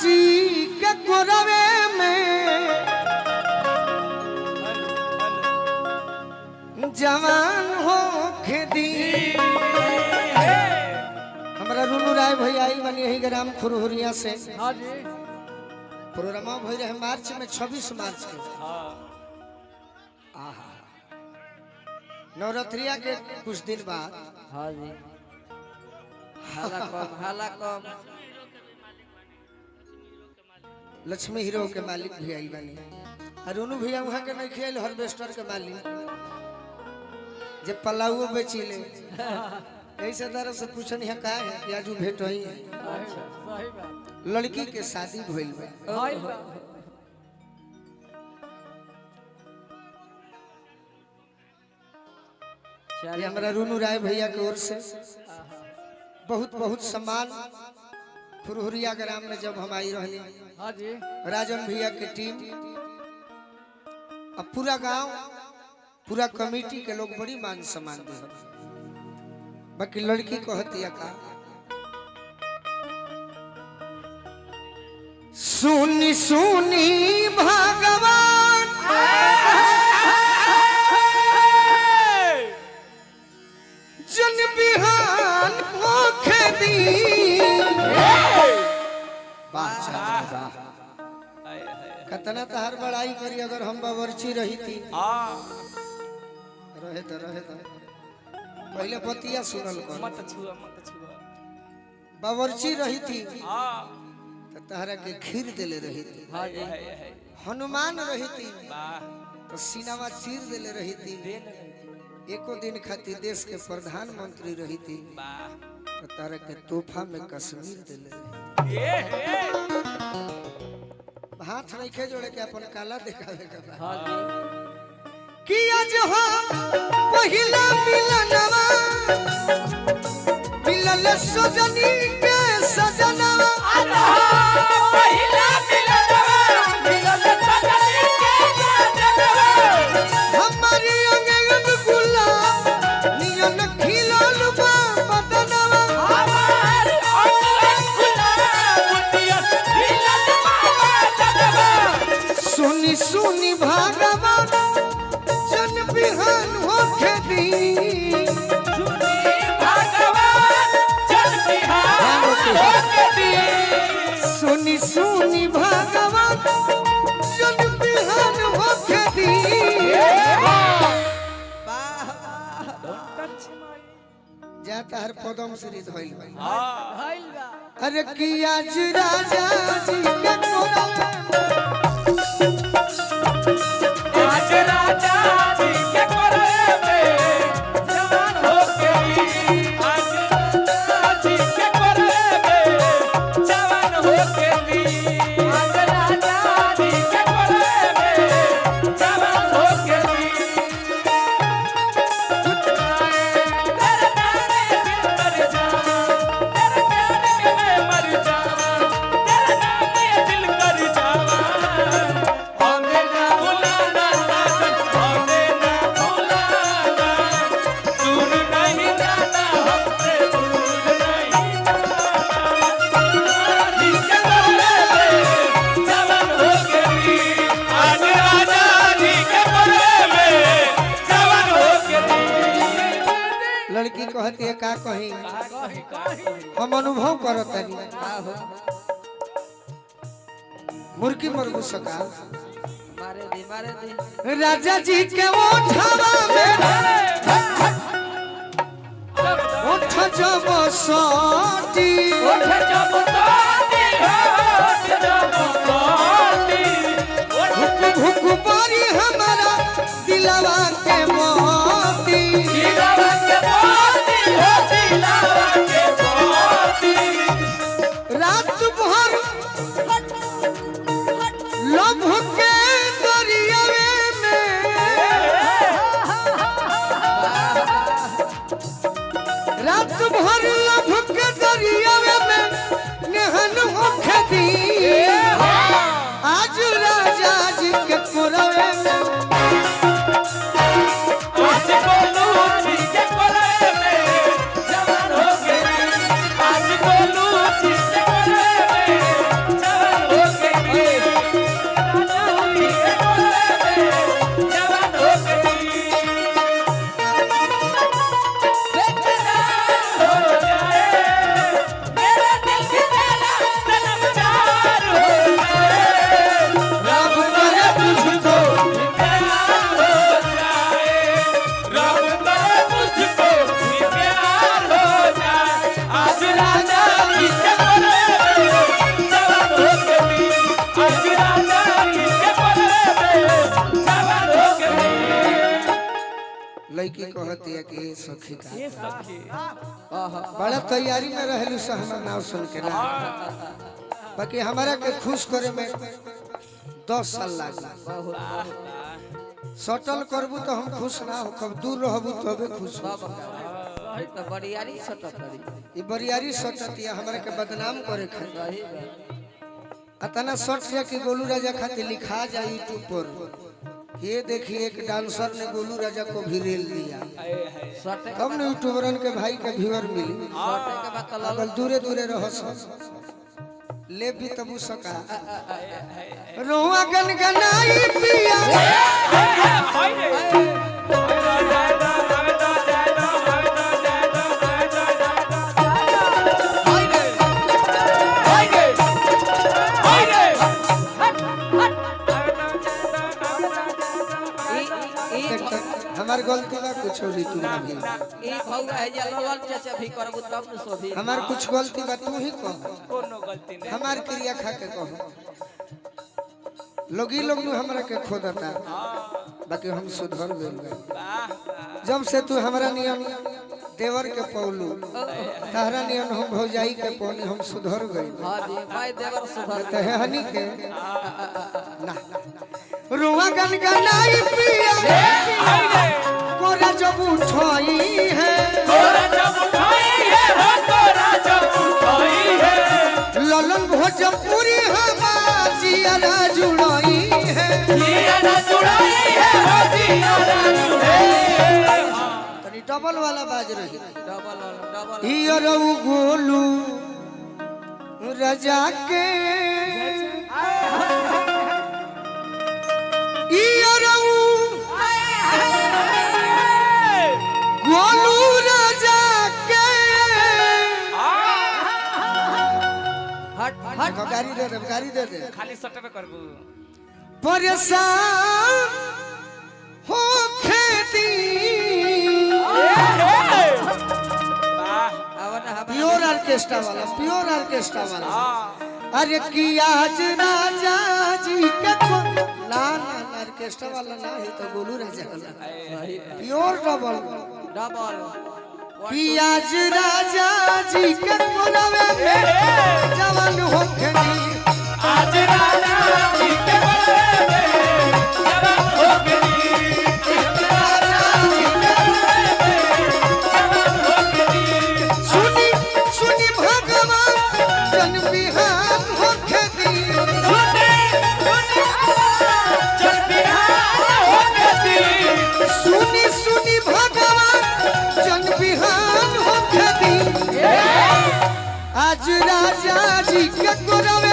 जी के कोरवे में जवान हो खेती हमारा रुनु राय भैया आई बनी यही ग्राम खुरहुरिया से। हाँ जी प्रोग्राम हो रहे मार्च में 26 मार्च के नवरात्रिया के कुछ दिन बाद। हाँ जी हाला कम लक्ष्मी हीरो के मालिक भी आई बनी और रुनु भैया वहाँ के नहीं खेल हार्वेस्टर के मालिक जे पलाऊ बेचिले ऐसे तरह से पूछन है का है कि आज भेंट हुई है। सही बात लड़की के शादी भइल बा। ये हमारा रुनु राय भैया की ओर से बहुत बहुत सम्मान। खुरहुरिया ग्राम में जब हम आई रहली हाँ जी राजन भैया की टीम अब पूरा गांव पूरा कमेटी के लोग बड़ी मान सम्मान दे। बाकी लड़की को हतिया का सुनी सुनी भगवान जन बिहान होखे दी कतना तहार बड़ाई करी अगर हम बावर्ची रही थी। रहे तो पहले बतिया सुनल कर मत छुआ बावर्ची रही थी तो तहरा के खीर देले रही थी। हाँ जी हनुमान रही थी तो सीनावा चीर देले रही थी। एको दिन खातिर देश के प्रधानमंत्री रही थी तो तहरा के तोहफा में कश्मीर देले रही। हाथ नहीं खे जोड़े के अपन काला दिखावे के बा। हाँ जी कि आज हो पहिला मिलनवा मिलल सजनी के सजनवा आज हो पहिला मिलनवा मिलल सजनी के सजनवा हमारी अंग अंग गुलाब नियन खिलल बा बदनवा हमार अंग गुलाब नियन खिलल बा बदनवा सुनी सुनी भगवान जन बिहान होखे दी सुनी भगवान जन बिहान होके दी सुनी सुनी भगवान जन बिहान होखे दी जाता हर पदम श्री धइल बा। हाइल बा अरे कि आज राजा जी के कोरवे आज राजा जी के कोरवे में जवान होके दी आज राजा जी के कोरवे में जवान होके दी आज राजा जी के कोरवे में जवान होके दी तेरे प्यारे दिल कर जावा तेरे नाम दिल कर जावा हमें ना भुलाना साजन हमें ना भुलाना दूर नहीं जाना हमसे दूर नहीं जाना जी के कोरवे में जवान हो गई आज राजा जी के कोरवे में जवान हो गई लड़की कहती है का कही हम अनुभव करतनी मुर्गी मरगू सका मारे दी राजा जी के ओठवा में ओठ जब सोटी उठ जब सोती उठ जब सोती भुक भुक बारी हमारा दिलवा के मोती दिलवा के मोती हो दिलवा के मोती रात भर लभ के दरियावे में रात भर लभ के दरियावे में नेहन होखे दी आज राजा जी के कोरवे में आज बोलू जी के कोरवे में जवान हो गई आज बोलू जी के कोरवे में जवान लड़की कहती है कि सखी का ये सखी बड़ा तैयारी में रहलू से हमार नाम सुन के ना बाकी हमारा के खुश करे में 10 साल लागला सटल करबू तो हम खुश ना हो कब दूर रहबू तबे खुश हो तो बरियारी सटक करी ई बरियारी सटतिया हमरा के बदनाम करे खातिर सही बात अतना शर्ट से कि गोलू राजा खातिर लिखा जाए यूट्यूब पर ये देखिए एक डांसर ने गोलू राजा को भी रेल दिया सटे तब न यूट्यूबरन के भाई के व्यूअर मिली सटे के बाद तो अगर दूरे दूरे रहो सब ले भी तबू सका रोआ गनगनाई पिया हमार गलती बा कुछ होली तू नहीं ई भौरा है जे ललन चाचा भी करबू तब न सोभी हमार कुछ गलती बा तू ही कह कोनो गलती नहीं हमार क्रिया खा के कह लोगी लोग नु हमरा के खोदता बाकी हम सुधर गइल जब से तू हमरा नियम देवर के पौलू तहरा नियम हम भौजाई के पौनी हम सुधर गइल हां जी भाई देवर सुधर तहे हनी के ना रुआ गनगनाई पिया कोरा जब उठाई है तोरा जब उठाई है हो तोरा जब उठाई है ललन भोजपुरी जियारा जुड़ाई है जियारा जुड़ाई है हो जियारा जुड़ाई तनी डबल वाला बाज रही डबल हियरऊ गोलू रजा के हियरऊ गोलू रजा के हट हट गाड़ी दे दे खाली सटर करबू परेशान हो खेती प्योर ऑर्केस्ट्रा वाला अरे की आज राजा जी के ना ऑर्केस्ट्रा वाला ना है तो गोलू राजा प्योर डबल की आज राजा जी के कोनवे में जवान हो खेती आज राजा जी के बड़े में जवान हो गई सुनी सुनी भगवान जन बिहान हो खेती चल बिहार हो गई सुनी सुनी भगवान जन बिहान हो खेती आज राजा जी के कोरवे